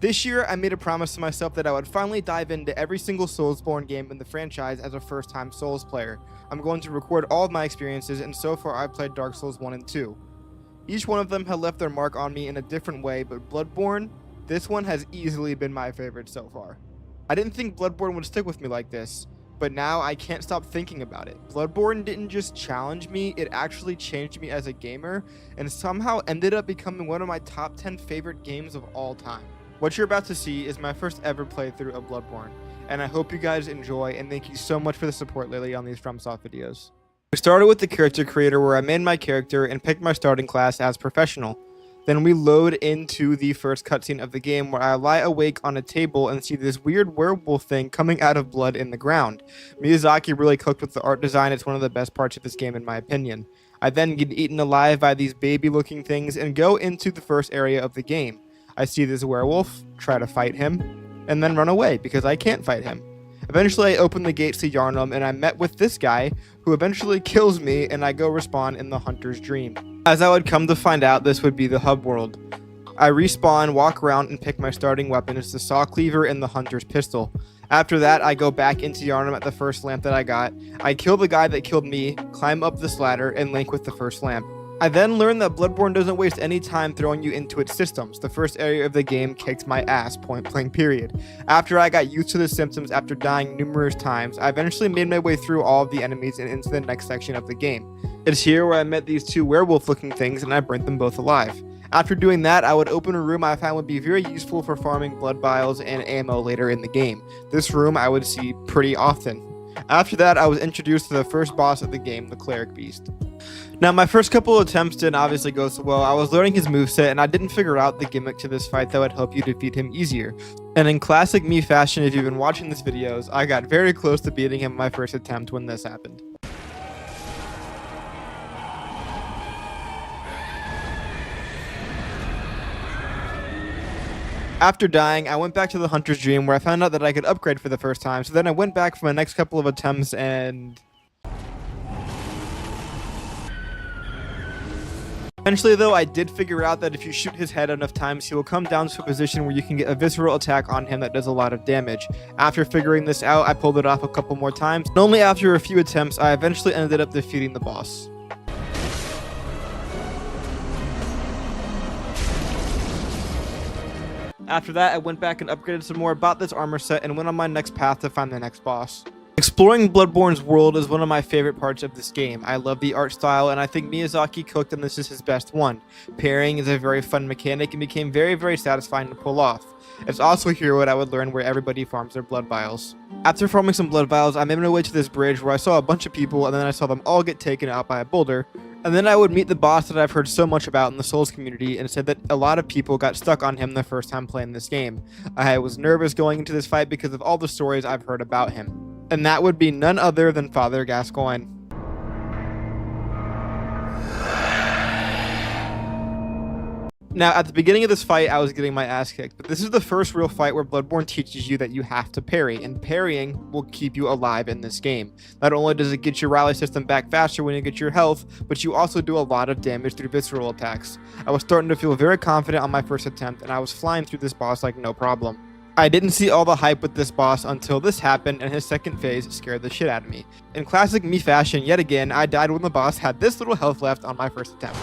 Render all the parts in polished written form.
This year, I made a promise to myself that I would finally dive into every single Soulsborne game in the franchise as a first-time Souls player. I'm going to record all of my experiences, and so far I've played Dark Souls 1 and 2. Each one of them have left their mark on me in a different way, but Bloodborne, this one has easily been my favorite so far. I didn't think Bloodborne would stick with me like this, but now I can't stop thinking about it. Bloodborne didn't just challenge me, it actually changed me as a gamer, and somehow ended up becoming one of my top 10 favorite games of all time. What you're about to see is my first ever playthrough of Bloodborne, and I hope you guys enjoy, and thank you so much for the support lately on these FromSoft videos. We started with the character creator where I made my character and picked my starting class as professional. Then we load into the first cutscene of the game where I lie awake on a table and see this weird werewolf thing coming out of blood in the ground. Miyazaki really cooked with the art design, it's one of the best parts of this game in my opinion. I then get eaten alive by these baby looking things and go into the first area of the game. I see this werewolf, try to fight him, and then run away because I can't fight him. Eventually I open the gates to Yharnam and I met with this guy who eventually kills me and I go respawn in the hunter's dream. As I would come to find out, this would be the hub world. I respawn, walk around, and pick my starting weapons, the saw cleaver and the hunter's pistol. After that, I go back into Yharnam at the first lamp that I got. I kill the guy that killed me, climb up this ladder, and link with the first lamp. I then learned that Bloodborne doesn't waste any time throwing you into its systems. The first area of the game kicked my ass, point blank period. After I got used to the symptoms after dying numerous times, I eventually made my way through all of the enemies and into the next section of the game. It's here where I met these two werewolf looking things and I burnt them both alive. After doing that, I would open a room I found would be very useful for farming blood vials and ammo later in the game. This room I would see pretty often. After that, I was introduced to the first boss of the game, the Cleric Beast. Now, my first couple of attempts didn't obviously go so well. I was learning his moveset, and I didn't figure out the gimmick to this fight that would help you defeat him easier. And in classic me fashion, if you've been watching these videos, I got very close to beating him my first attempt when this happened. After dying, I went back to the Hunter's Dream where I found out that I could upgrade for the first time, so then I went back for my next couple of attempts and... Eventually though, I did figure out that if you shoot his head enough times, he will come down to a position where you can get a visceral attack on him that does a lot of damage. After figuring this out, I pulled it off a couple more times, and only after a few attempts, I eventually ended up defeating the boss. After that, I went back and upgraded some more, bought this armor set, and went on my next path to find the next boss. Exploring Bloodborne's world is one of my favorite parts of this game. I love the art style, and I think Miyazaki cooked and this is his best one. Parrying is a very fun mechanic and became very satisfying to pull off. It's also here what I would learn where everybody farms their blood vials. After farming some blood vials, I made my way to this bridge where I saw a bunch of people and then I saw them all get taken out by a boulder. And then I would meet the boss that I've heard so much about in the Souls community and said that a lot of people got stuck on him the first time playing this game. I was nervous going into this fight because of all the stories I've heard about him. And that would be none other than Father Gascoigne. Now, at the beginning of this fight, I was getting my ass kicked, but this is the first real fight where Bloodborne teaches you that you have to parry, and parrying will keep you alive in this game. Not only does it get your rally system back faster when you get your health, but you also do a lot of damage through visceral attacks. I was starting to feel very confident on my first attempt, and I was flying through this boss like no problem. I didn't see all the hype with this boss until this happened and his second phase scared the shit out of me. In classic me fashion, yet again, I died when the boss had this little health left on my first attempt.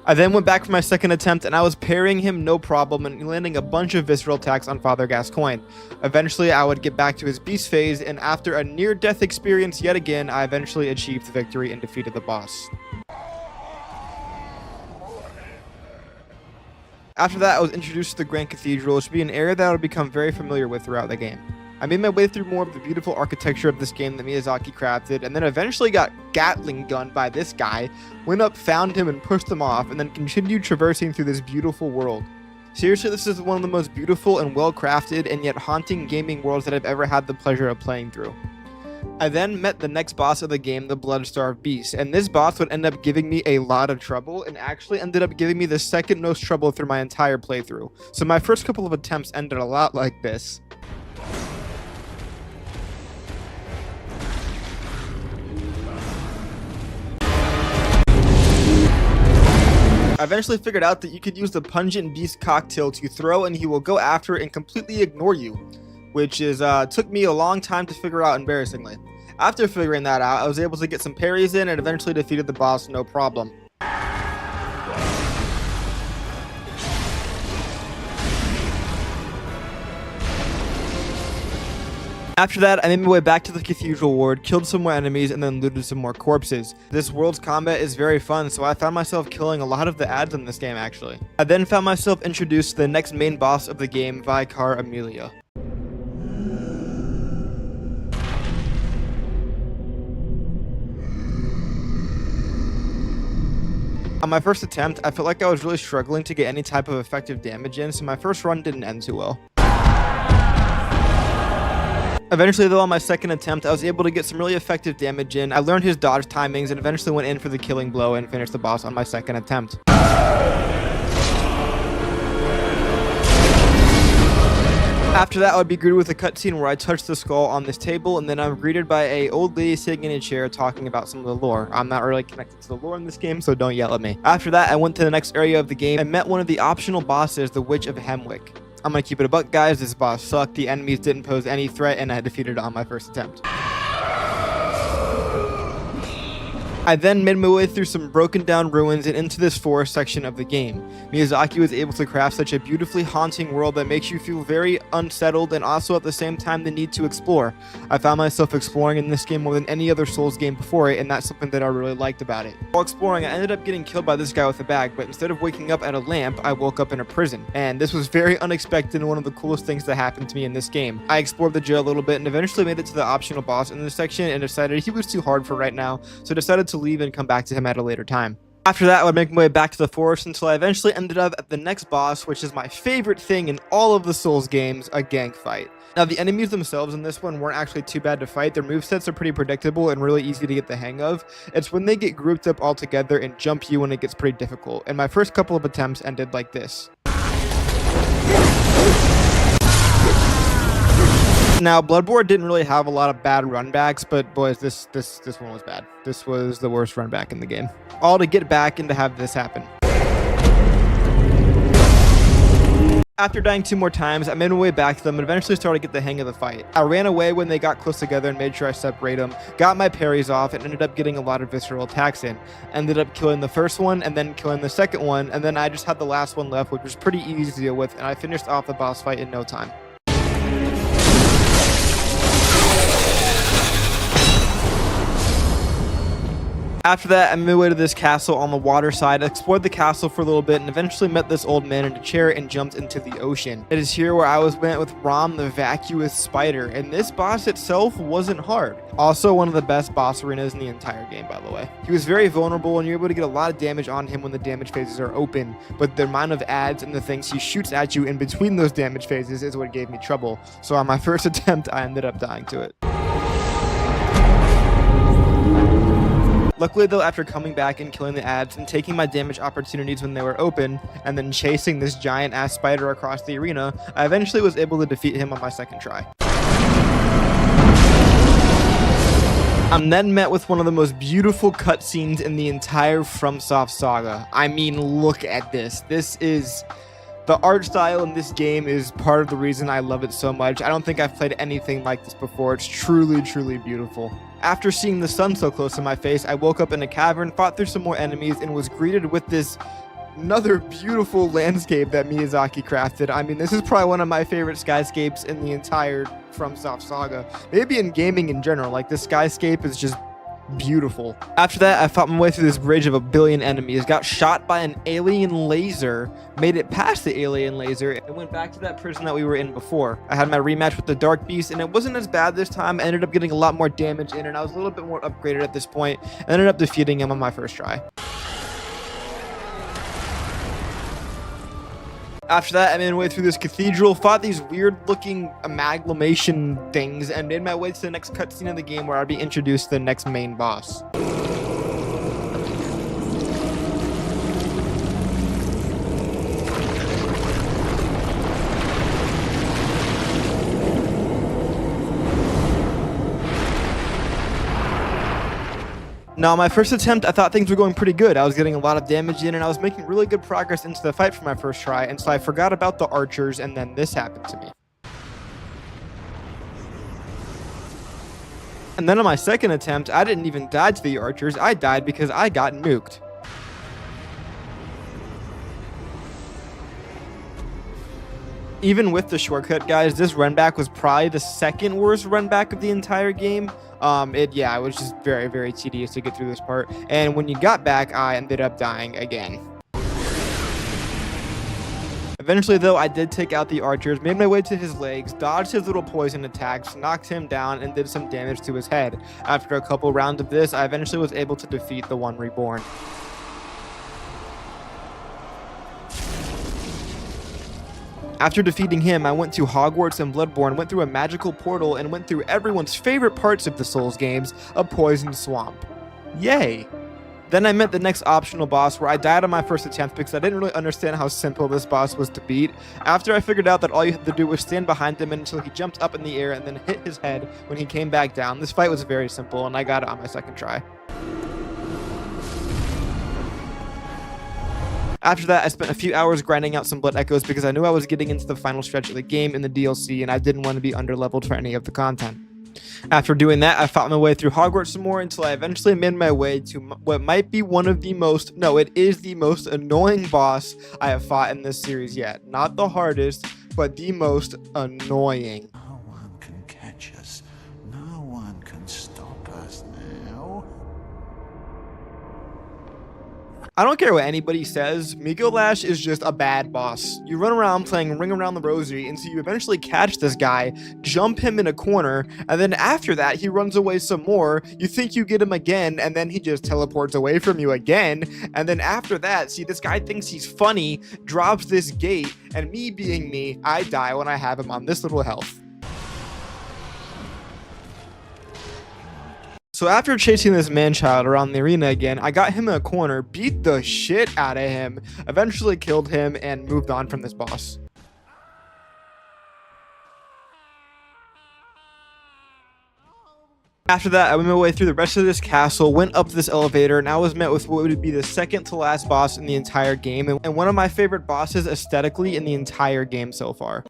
I then went back for my second attempt and I was parrying him no problem and landing a bunch of visceral attacks on Father Gascoigne. Eventually I would get back to his beast phase, and after a near-death experience yet again, I eventually achieved the victory and defeated the boss. After that, I was introduced to the Grand Cathedral, which would be an area that I would become very familiar with throughout the game. I made my way through more of the beautiful architecture of this game that Miyazaki crafted, and then eventually got Gatling gunned by this guy, went up, found him, and pushed him off, and then continued traversing through this beautiful world. Seriously, this is one of the most beautiful and well-crafted and yet haunting gaming worlds that I've ever had the pleasure of playing through. I then met the next boss of the game, the Blood-Starved Beast, and this boss would end up giving me a lot of trouble and actually ended up giving me the second most trouble through my entire playthrough. So my first couple of attempts ended a lot like this. eventually figured out that you could use the pungent beast cocktail to throw and he will go after it and completely ignore you, which is took me a long time to figure out, embarrassingly. After figuring that out, I was able to get some parries in and eventually defeated the boss no problem. After that, I made my way back to the Cathedral Ward, killed some more enemies, and then looted some more corpses. This world's combat is very fun, so I found myself killing a lot of the ads in this game, actually. I then found myself introduced to the next main boss of the game, Vicar Amelia. On my first attempt, I felt like I was really struggling to get any type of effective damage in, so my first run didn't end too well. Eventually, though, on my second attempt, I was able to get some really effective damage in. I learned his dodge timings and eventually went in for the killing blow and finished the boss on my second attempt. After that, I would be greeted with a cutscene where I touched the skull on this table, and then I'm greeted by an old lady sitting in a chair talking about some of the lore. I'm not really connected to the lore in this game, so don't yell at me. After that, I went to the next area of the game and met one of the optional bosses, the Witch of Hemwick. I'm gonna keep it a buck, guys. This boss sucked. The enemies didn't pose any threat, and I defeated it on my first attempt. I then made my way through some broken down ruins and into this forest section of the game. Miyazaki was able to craft such a beautifully haunting world that makes you feel very unsettled and also at the same time the need to explore. I found myself exploring in this game more than any other Souls game before it, and that's something that I really liked about it. While exploring, I ended up getting killed by this guy with a bag, but instead of waking up at a lamp, I woke up in a prison. And this was very unexpected and one of the coolest things that happened to me in this game. I explored the jail a little bit and eventually made it to the optional boss in this section and decided he was too hard for right now, so decided to leave and come back to him at a later time. After that, I would make my way back to the forest until I eventually ended up at the next boss, which is my favorite thing in all of the Souls games, a gank fight. Now, the enemies themselves in this one weren't actually too bad to fight. Their movesets are pretty predictable and really easy to get the hang of. It's when they get grouped up all together and jump you when it gets pretty difficult, and my first couple of attempts ended like this. Now, Bloodborne didn't really have a lot of bad runbacks, but boys, this one was bad. This was the worst runback in the game. All to get back and to have this happen. After dying 2 more times, I made my way back to them and eventually started to get the hang of the fight. I ran away when they got close together and made sure I separate them, got my parries off, and ended up getting a lot of visceral attacks in. Ended up killing the first one and then killing the second one, and then I just had the last one left, which was pretty easy to deal with, and I finished off the boss fight in no time. After that, I made my way to this castle on the water side, explored the castle for a little bit, and eventually met this old man in a chair and jumped into the ocean. It is here where I was met with Rom the vacuous spider, and this boss itself wasn't hard. Also, one of the best boss arenas in the entire game, by the way. He was very vulnerable, and you're able to get a lot of damage on him when the damage phases are open, but the amount of adds and the things he shoots at you in between those damage phases is what gave me trouble. So on my first attempt, I ended up dying to it. Luckily though, after coming back and killing the ads and taking my damage opportunities when they were open, and then chasing this giant ass spider across the arena, I eventually was able to defeat him on my second try. I'm then met with one of the most beautiful cutscenes in the entire FromSoft saga. I mean, look at this. The art style in this game is part of the reason I love it so much. I don't think I've played anything like this before. It's truly, truly beautiful. After seeing the sun so close to my face, I woke up in a cavern, fought through some more enemies, and was greeted with this another beautiful landscape that Miyazaki crafted. I mean, this is probably one of my favorite skyscapes in the entire FromSoft saga. Maybe in gaming in general. Like, this skyscape is just beautiful. After that, I fought my way through this bridge of 1 billion enemies, got shot by an alien laser, made it past the alien laser, and went back to that prison that we were in before. I had my rematch with the Dark Beast, and it wasn't as bad this time. I ended up getting a lot more damage in, and I was a little bit more upgraded at this point, and ended up defeating him on my first try. After that, I made my way through this cathedral, fought these weird-looking amalgamation things, and made my way to the next cutscene of the game where I'd be introduced to the next main boss. Now, on my first attempt, I thought things were going pretty good. I was getting a lot of damage in, and I was making really good progress into the fight for my first try, and so I forgot about the archers, and then this happened to me. And then on my second attempt, I didn't even die to the archers, I died because I got nuked. Even with the shortcut, guys, this run back was probably the second worst run back of the entire game. It was just very, very tedious to get through this part. And when you got back, I ended up dying again. Eventually, though, I did take out the archers, made my way to his legs, dodged his little poison attacks, knocked him down, and did some damage to his head. After a couple rounds of this, I eventually was able to defeat the one reborn. After defeating him, I went to Hogwarts and Bloodborne, went through a magical portal, and went through everyone's favorite parts of the Souls games, a poison swamp. Yay! Then I met the next optional boss where I died on my first attempt because I didn't really understand how simple this boss was to beat. After I figured out that all you had to do was stand behind him until he jumped up in the air and then hit his head when he came back down. This fight was very simple and I got it on my second try. After that, I spent a few hours grinding out some blood echoes because I knew I was getting into the final stretch of the game in the DLC and I didn't want to be underleveled for any of the content. After doing that, I fought my way through Hogwarts some more until I eventually made my way to what might be one of the most, no, it is the most annoying boss I have fought in this series yet. Not the hardest, but the most annoying. No one can catch us. No one can stop us now. I don't care what anybody says, Miko Lash is just a bad boss. You run around playing Ring Around the Rosary until you eventually catch this guy, jump him in a corner, and then after that he runs away some more, you think you get him again, and then he just teleports away from you again, and then after that, see, this guy thinks he's funny, drops this gate, and me being me, I die when I have him on this little health. So after chasing this man-child around the arena again, I got him in a corner, beat the shit out of him, eventually killed him, and moved on from this boss. After that, I went my way through the rest of this castle, went up this elevator, and I was met with what would be the second to last boss in the entire game, and one of my favorite bosses aesthetically in the entire game so far.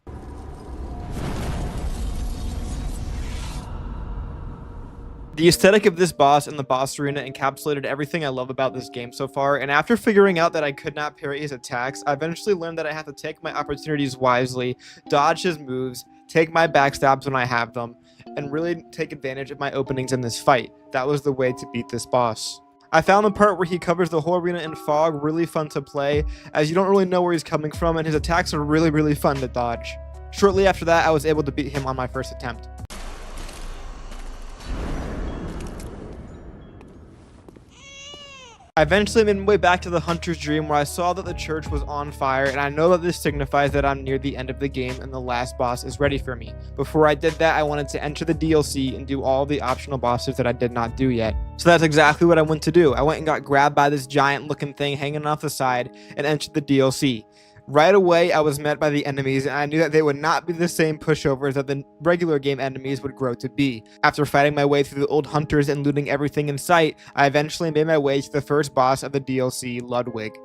The aesthetic of this boss and the boss arena encapsulated everything I love about this game so far, and after figuring out that I could not parry his attacks, I eventually learned that I have to take my opportunities wisely, dodge his moves, take my backstabs when I have them, and really take advantage of my openings in this fight. That was the way to beat this boss. I found the part where he covers the whole arena in fog really fun to play, as you don't really know where he's coming from, and his attacks are really fun to dodge. Shortly after that, I was able to beat him on my first attempt. I eventually made my way back to the Hunter's Dream where I saw that the church was on fire, and I know that this signifies that I'm near the end of the game and the last boss is ready for me. Before I did that, I wanted to enter the DLC and do all the optional bosses that I did not do yet. So that's exactly what I went to do. I went and got grabbed by this giant looking thing hanging off the side and entered the DLC. Right away, I was met by the enemies, and I knew that they would not be the same pushovers that the regular game enemies would grow to be. After fighting my way through the old hunters and looting everything in sight, I eventually made my way to the first boss of the DLC, Ludwig.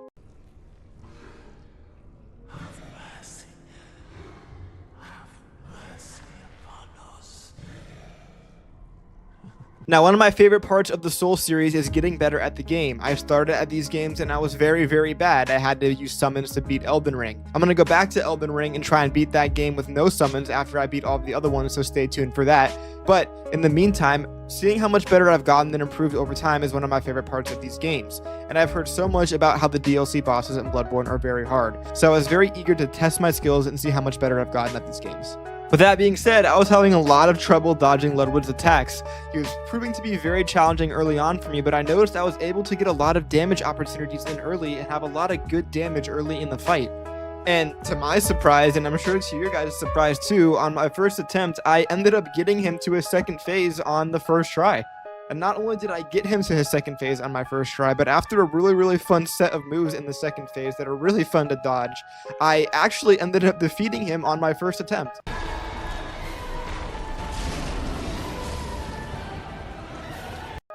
Now, one of my favorite parts of the Souls series is getting better at the game. I started at these games and I was very bad. I had to use summons to beat Elden Ring. I'm going to go back to Elden Ring and try and beat that game with no summons after I beat all of the other ones, so stay tuned for that. But in the meantime, seeing how much better I've gotten and improved over time is one of my favorite parts of these games. And I've heard so much about how the DLC bosses in Bloodborne are very hard. So I was very eager to test my skills and see how much better I've gotten at these games. With that being said, I was having a lot of trouble dodging Ludwig's attacks. He was proving to be very challenging early on for me, but I noticed I was able to get a lot of damage opportunities in early and have a lot of good damage early in the fight. And to my surprise, and I'm sure to your guys' surprise too, on my first attempt, I ended up getting him to his second phase on the first try. And not only did I get him to his second phase on my first try, but after a really fun set of moves in the second phase that are really fun to dodge, I actually ended up defeating him on my first attempt.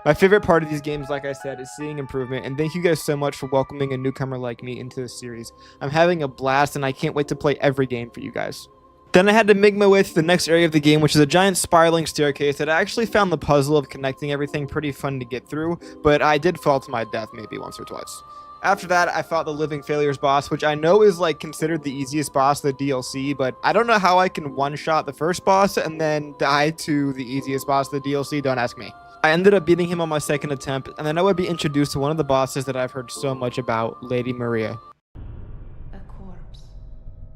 My favorite part of these games, like I said, is seeing improvement, and thank you guys so much for welcoming a newcomer like me into this series. I'm having a blast, and I can't wait to play every game for you guys. Then I had to make my way through the next area of the game, which is a giant spiraling staircase that I actually found the puzzle of connecting everything pretty fun to get through, but I did fall to my death maybe once or twice. After that, I fought the Living Failures boss, which I know is like considered the easiest boss of the DLC, but I don't know how I can one-shot the first boss and then die to the easiest boss of the DLC, don't ask me. I ended up beating him on my second attempt, and then I would be introduced to one of the bosses that I've heard so much about, Lady Maria. A corpse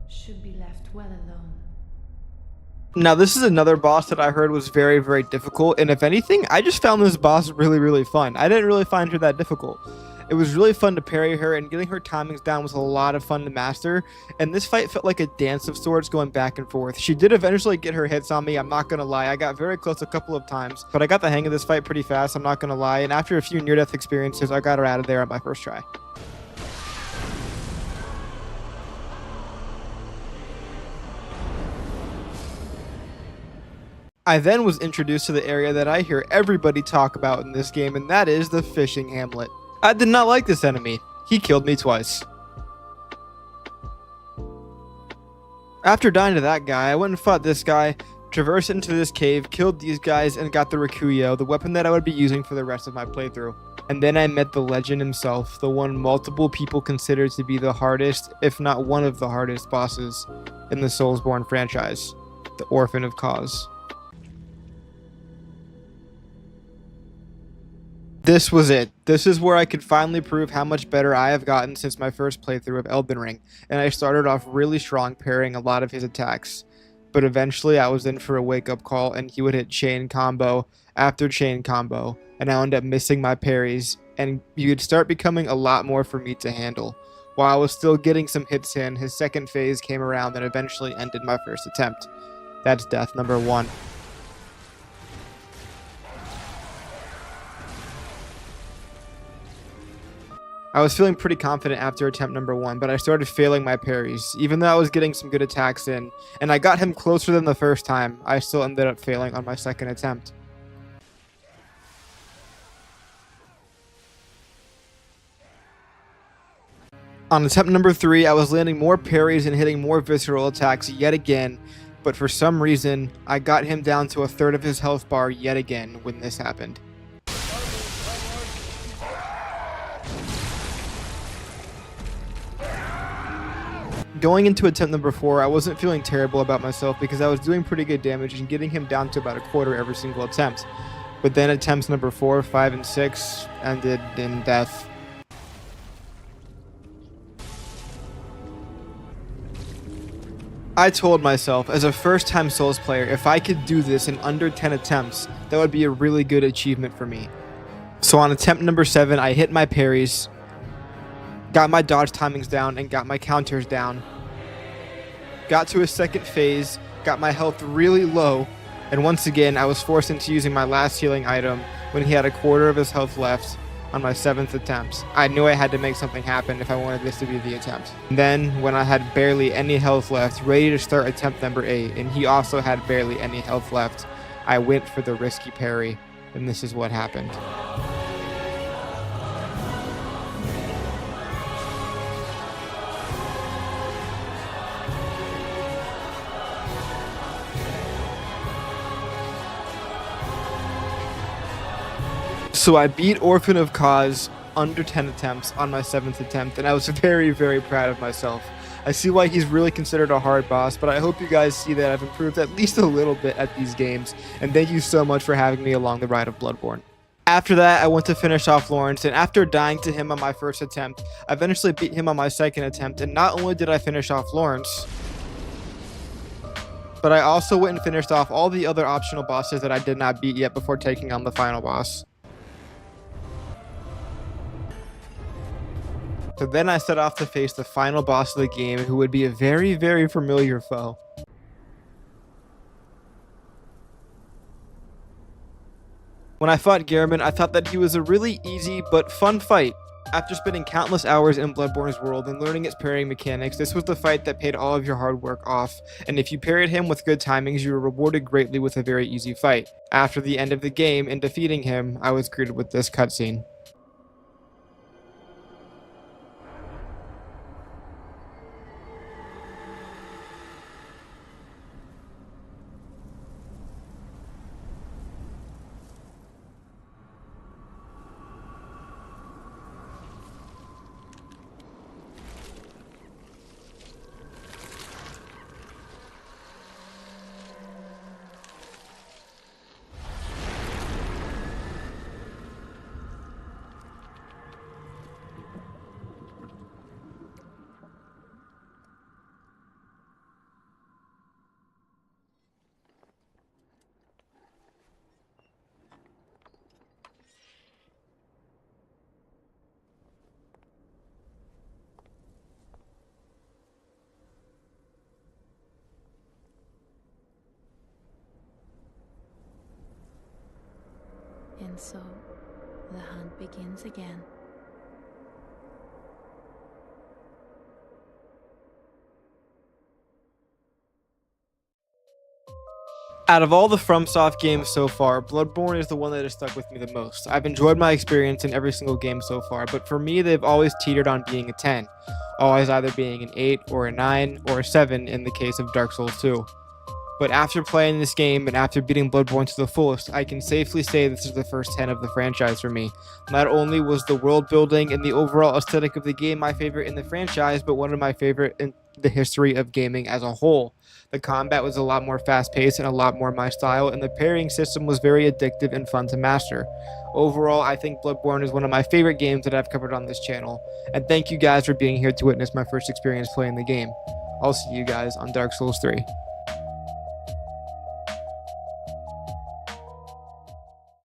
should be left well alone. Now, this is another boss that I heard was very, very difficult, and if anything, I just found this boss really, really fun. I didn't really find her that difficult. It was really fun to parry her, and getting her timings down was a lot of fun to master, and this fight felt like a dance of swords going back and forth. She did eventually get her hits on me, I'm not gonna lie. I got very close a couple of times, but I got the hang of this fight pretty fast, I'm not gonna lie, and after a few near-death experiences, I got her out of there on my first try. I then was introduced to the area that I hear everybody talk about in this game, and that is the fishing hamlet. I did not like this enemy. He killed me twice. After dying to that guy, I went and fought this guy, traversed into this cave, killed these guys, and got the Rikuyo, the weapon that I would be using for the rest of my playthrough. And then I met the legend himself, the one multiple people consider to be the hardest, if not one of the hardest bosses in the Soulsborne franchise, the Orphan of Cause. This was it. This is where I could finally prove how much better I have gotten since my first playthrough of Elden Ring, and I started off really strong parrying a lot of his attacks. But eventually I was in for a wake-up call, and he would hit chain combo after chain combo, and I would end up missing my parries, and he would start becoming a lot more for me to handle. While I was still getting some hits in, his second phase came around and eventually ended my first attempt. That's death number 1. I was feeling pretty confident after attempt number 1, but I started failing my parries. Even though I was getting some good attacks in, and I got him closer than the first time, I still ended up failing on my second attempt. On attempt number 3, I was landing more parries and hitting more visceral attacks yet again, but for some reason, I got him down to a third of his health bar yet again when this happened. Going into attempt number 4, I wasn't feeling terrible about myself because I was doing pretty good damage and getting him down to about a quarter every single attempt. But then attempts number 4, 5, and 6 ended in death. I told myself, as a first-time Souls player, if I could do this in under 10 attempts, that would be a really good achievement for me. So on attempt number 7, I hit my parries, got my dodge timings down, and got my counters down. Got to a second phase, got my health really low, and once again I was forced into using my last healing item when he had a quarter of his health left on my 7th attempt. I knew I had to make something happen if I wanted this to be the attempt. And then, when I had barely any health left, ready to start attempt number 8, and he also had barely any health left, I went for the risky parry, and this is what happened. So I beat Orphan of Cause under 10 attempts on my 7th attempt, and I was very, very proud of myself. I see why he's really considered a hard boss, but I hope you guys see that I've improved at least a little bit at these games, and thank you so much for having me along the ride of Bloodborne. After that, I went to finish off Lawrence, and after dying to him on my first attempt, I eventually beat him on my second attempt, and not only did I finish off Lawrence, but I also went and finished off all the other optional bosses that I did not beat yet before taking on the final boss. So then I set off to face the final boss of the game, who would be a very, very familiar foe. When I fought Gehrman, I thought that he was a really easy but fun fight. After spending countless hours in Bloodborne's world and learning its parrying mechanics, this was the fight that paid all of your hard work off, and if you parried him with good timings, you were rewarded greatly with a very easy fight. After the end of the game and defeating him, I was greeted with this cutscene. And so, the hunt begins again. Out of all the FromSoft games so far, Bloodborne is the one that has stuck with me the most. I've enjoyed my experience in every single game so far, but for me, they've always teetered on being a 10, always either being an 8 or a 9 or a 7 in the case of Dark Souls 2. But after playing this game and after beating Bloodborne to the fullest, I can safely say this is the first 10 of the franchise for me. Not only was the world building and the overall aesthetic of the game my favorite in the franchise, but one of my favorite in the history of gaming as a whole. The combat was a lot more fast-paced and a lot more my style, and the parrying system was very addictive and fun to master. Overall, I think Bloodborne is one of my favorite games that I've covered on this channel, and thank you guys for being here to witness my first experience playing the game. I'll see you guys on Dark Souls 3.